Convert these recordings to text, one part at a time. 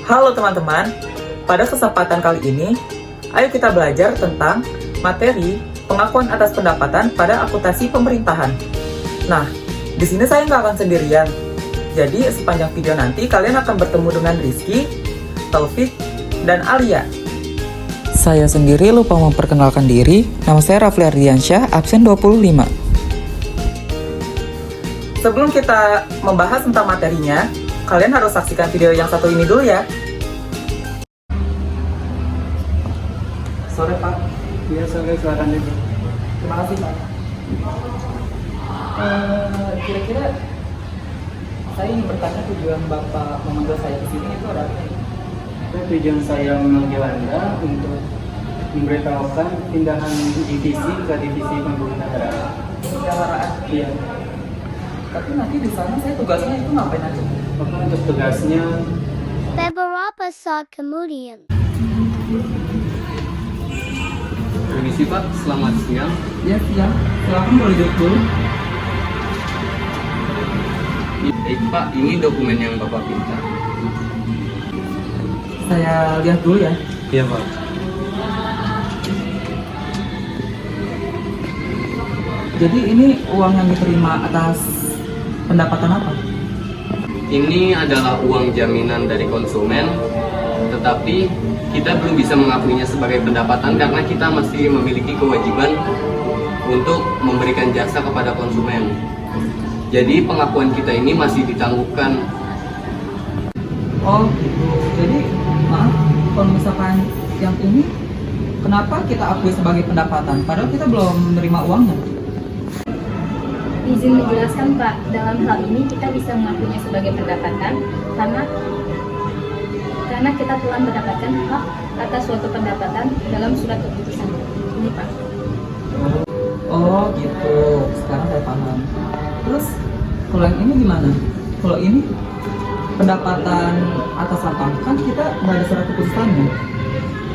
Halo teman-teman, pada kesempatan kali ini, ayo kita belajar tentang materi pengakuan atas pendapatan pada akuntansi pemerintahan. Nah, di sini saya nggak akan sendirian. Jadi sepanjang video nanti kalian akan bertemu dengan Rizky, Taufik, dan Alia. Saya sendiri lupa memperkenalkan diri, nama saya Rafli Ardiansyah, absen 25. Sebelum kita membahas tentang materinya, kalian harus saksikan video yang satu ini dulu ya. Sore Pak. Iya, sore, silakan itu. Terima kasih Pak. Kira-kira saya ingin bertanya tujuan Bapak memanggil saya ke sini itu ada apa? Tujuan saya memanggil Anda untuk memberitahukan pindahan divisi ke divisi pemerintahan. Pemeliharaan. Iya. Tapi nanti di sana saya tugasnya itu ngapain aja? Maka untuk tugasnya Beberapa saat kemudian. Permisi Pak, selamat siang. Ya siang, silakan boleh duduk dulu. Baik Pak, ini dokumen yang Bapak minta. Saya lihat dulu ya. Iya Pak. Jadi ini uang yang diterima atas pendapatan apa? Ini adalah uang jaminan dari konsumen, tetapi kita belum bisa mengakuinya sebagai pendapatan karena kita masih memiliki kewajiban untuk memberikan jasa kepada konsumen. Jadi pengakuan kita ini masih ditangguhkan. Oh gitu. Jadi maaf, kalau misalkan yang ini kenapa kita akui sebagai pendapatan? Padahal kita belum menerima uangnya. Izin menjelaskan Pak, dalam hal ini kita bisa mengakuinya sebagai pendapatan karena kita telah mendapatkan hak atas suatu pendapatan dalam surat keputusan ini Pak. Oh gitu, sekarang saya paham. Terus kalau yang ini gimana? Kalau ini pendapatan atas apa? Kan kita nggak ada surat keputusannya.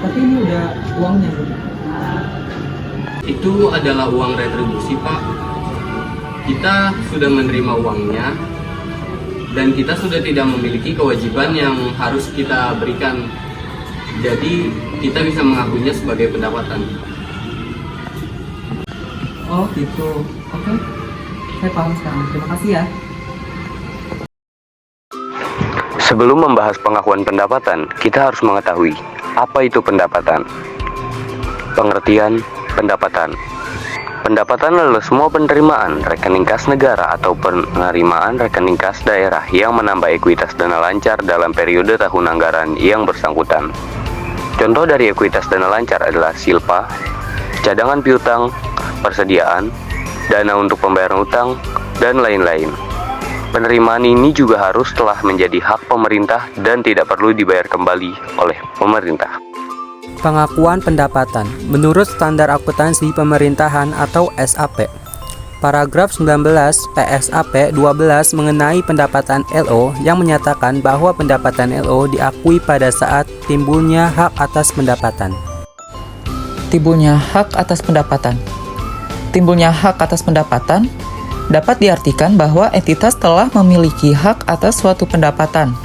Tapi ini udah uangnya. Itu adalah uang retribusi Pak. Kita sudah menerima uangnya dan kita sudah tidak memiliki kewajiban yang harus kita berikan. Jadi kita bisa mengakuinya sebagai pendapatan. Oh gitu, oke. Saya paham sekarang, terima kasih ya. Sebelum membahas pengakuan pendapatan, kita harus mengetahui apa itu pendapatan. Pengertian pendapatan. Pendapatan adalah semua penerimaan rekening kas negara atau penerimaan rekening kas daerah yang menambah ekuitas dana lancar dalam periode tahun anggaran yang bersangkutan. Contoh dari ekuitas dana lancar adalah silpa, cadangan piutang, persediaan, dana untuk pembayaran utang, dan lain-lain. Penerimaan ini juga harus telah menjadi hak pemerintah dan tidak perlu dibayar kembali oleh pemerintah. Pengakuan pendapatan menurut Standar Akuntansi Pemerintahan atau SAP. Paragraf 19 PSAP 12 mengenai pendapatan LO yang menyatakan bahwa pendapatan LO diakui pada saat timbulnya hak atas pendapatan. Timbulnya hak atas pendapatan. Timbulnya hak atas pendapatan dapat diartikan bahwa entitas telah memiliki hak atas suatu pendapatan,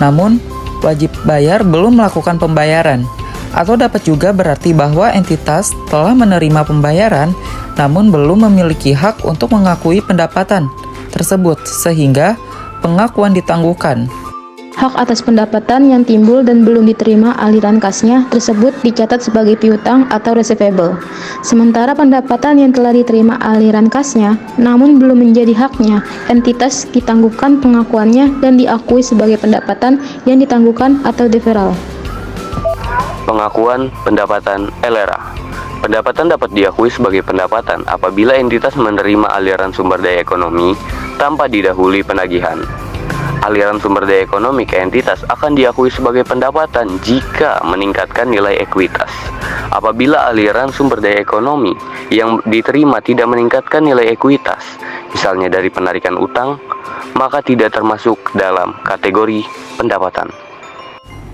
namun wajib bayar belum melakukan pembayaran. Atau dapat juga berarti bahwa entitas telah menerima pembayaran namun belum memiliki hak untuk mengakui pendapatan tersebut sehingga pengakuan ditangguhkan. Hak atas pendapatan yang timbul dan belum diterima aliran kasnya tersebut dicatat sebagai piutang atau receivable. Sementara pendapatan yang telah diterima aliran kasnya namun belum menjadi haknya, entitas ditangguhkan pengakuannya dan diakui sebagai pendapatan yang ditangguhkan atau deferral. Pengakuan pendapatan LRA. Pendapatan dapat diakui sebagai pendapatan apabila entitas menerima aliran sumber daya ekonomi tanpa didahului penagihan. Aliran sumber daya ekonomi ke entitas akan diakui sebagai pendapatan jika meningkatkan nilai ekuitas. Apabila aliran sumber daya ekonomi yang diterima tidak meningkatkan nilai ekuitas, misalnya dari penarikan utang, maka tidak termasuk dalam kategori pendapatan.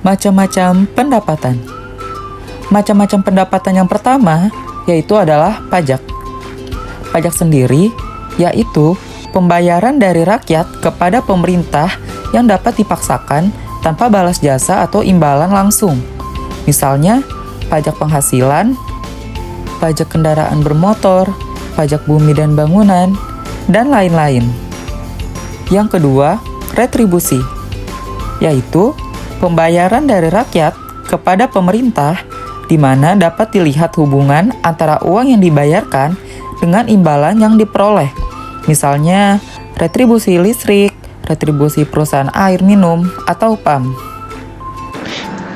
Macam-macam pendapatan. Macam-macam pendapatan yang pertama yaitu adalah pajak. Pajak sendiri yaitu pembayaran dari rakyat kepada pemerintah yang dapat dipaksakan tanpa balas jasa atau imbalan langsung. Misalnya, pajak penghasilan, pajak kendaraan bermotor, pajak bumi dan bangunan, dan lain-lain. Yang kedua, retribusi, yaitu pembayaran dari rakyat kepada pemerintah di mana dapat dilihat hubungan antara uang yang dibayarkan dengan imbalan yang diperoleh. Misalnya, retribusi listrik, retribusi perusahaan air minum, atau PAM.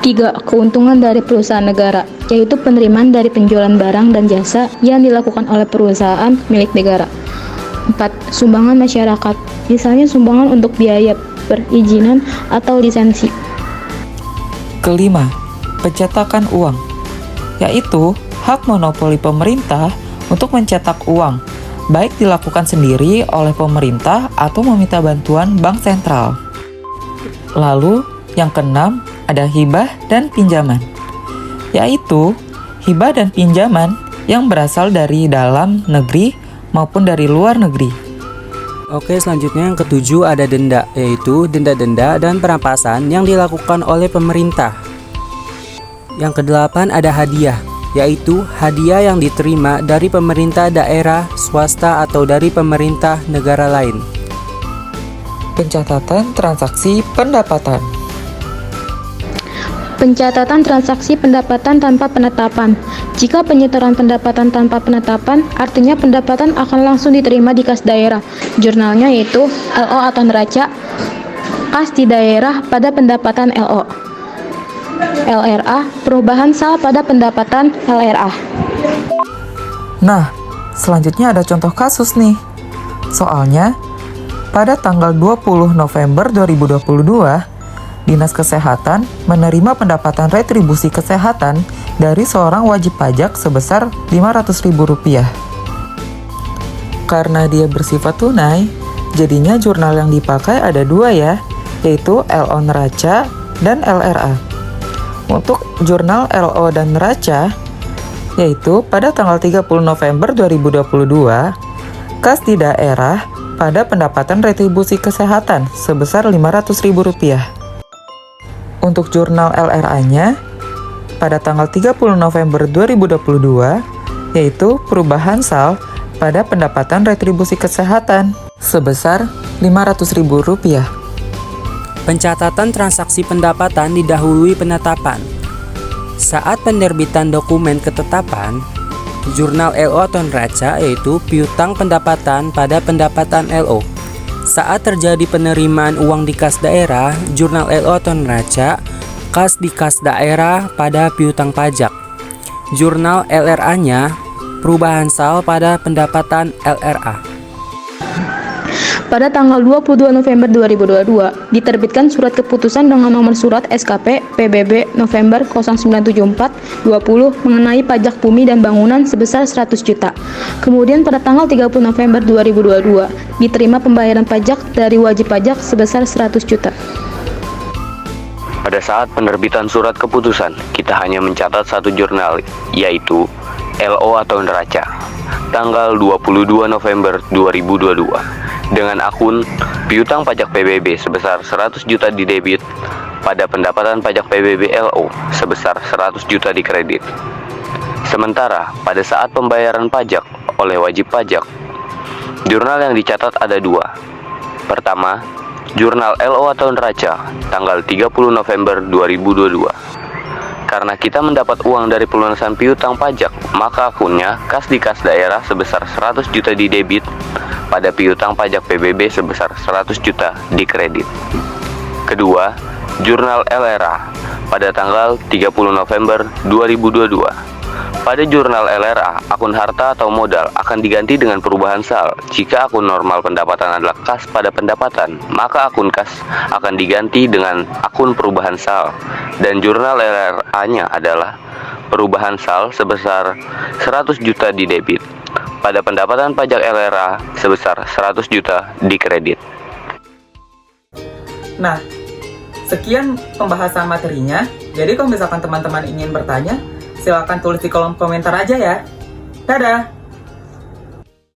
3. Keuntungan dari perusahaan negara, yaitu penerimaan dari penjualan barang dan jasa yang dilakukan oleh perusahaan milik negara. 4. Sumbangan masyarakat, misalnya sumbangan untuk biaya perizinan atau lisensi. Kelima, pencetakan uang, yaitu hak monopoli pemerintah untuk mencetak uang, baik dilakukan sendiri oleh pemerintah atau meminta bantuan bank sentral. Lalu, yang keenam, ada hibah dan pinjaman, yaitu hibah dan pinjaman yang berasal dari dalam negeri maupun dari luar negeri. Oke, selanjutnya yang ketujuh ada denda, yaitu denda-denda dan perampasan yang dilakukan oleh pemerintah. Yang kedelapan ada hadiah, yaitu hadiah yang diterima dari pemerintah daerah, swasta, atau dari pemerintah negara lain. Pencatatan transaksi pendapatan. Pencatatan transaksi pendapatan tanpa penetapan. Jika penyetoran pendapatan tanpa penetapan, artinya pendapatan akan langsung diterima di kas daerah. Jurnalnya yaitu LO atau neraca, kas di daerah pada pendapatan LO. LRA, perubahan sal pada pendapatan LRA. Nah, selanjutnya ada contoh kasus nih. Soalnya, pada tanggal 20 November 2022, Dinas Kesehatan menerima pendapatan retribusi kesehatan dari seorang wajib pajak sebesar Rp500.000. Karena dia bersifat tunai, jadinya jurnal yang dipakai ada dua ya, yaitu LO Neraca dan LRA. Untuk jurnal LO dan Neraca, yaitu pada tanggal 30 November 2022, kas di daerah pada pendapatan retribusi kesehatan sebesar Rp500.000. Untuk jurnal LRA-nya, pada tanggal 30 November 2022, yaitu perubahan sal pada pendapatan retribusi kesehatan sebesar Rp500.000. Pencatatan transaksi pendapatan didahului penetapan. Saat penerbitan dokumen ketetapan, jurnal LO atau neraca yaitu piutang pendapatan pada pendapatan LO. Saat terjadi penerimaan uang di kas daerah, jurnal LO atau neraca, kas di kas daerah pada piutang pajak. Jurnal LRA-nya, perubahan sal pada pendapatan LRA. Pada tanggal 22 November 2022, diterbitkan surat keputusan dengan nomor surat SKP PBB November 0974-20 mengenai pajak bumi dan bangunan sebesar 100 juta. Kemudian pada tanggal 30 November 2022, diterima pembayaran pajak dari wajib pajak sebesar 100 juta. Pada saat penerbitan surat keputusan, kita hanya mencatat satu jurnal, yaitu LO atau neraca, tanggal 22 November 2022. Dengan akun piutang pajak PBB sebesar 100 juta di debit, pada pendapatan pajak PBB LO sebesar 100 juta di kredit. Sementara pada saat pembayaran pajak oleh wajib pajak, jurnal yang dicatat ada dua. Pertama, jurnal LO atau neraca tanggal 30 November 2022. Karena kita mendapat uang dari pelunasan piutang pajak, maka akunnya kas di kas daerah sebesar 100 juta di debit, pada piutang pajak PBB sebesar 100 juta di kredit. Kedua, jurnal LRA pada tanggal 30 November 2022. Pada jurnal LRA, akun harta atau modal akan diganti dengan perubahan sal. Jika akun normal pendapatan adalah kas pada pendapatan, maka akun kas akan diganti dengan akun perubahan sal. Dan jurnal LRA-nya adalah perubahan sal sebesar 100 juta di debit. Pada pendapatan pajak LRA sebesar 100 juta di kredit. Nah, sekian pembahasan materinya. Jadi kalau misalkan teman-teman ingin bertanya, silakan tulis di kolom komentar aja ya. Dadah!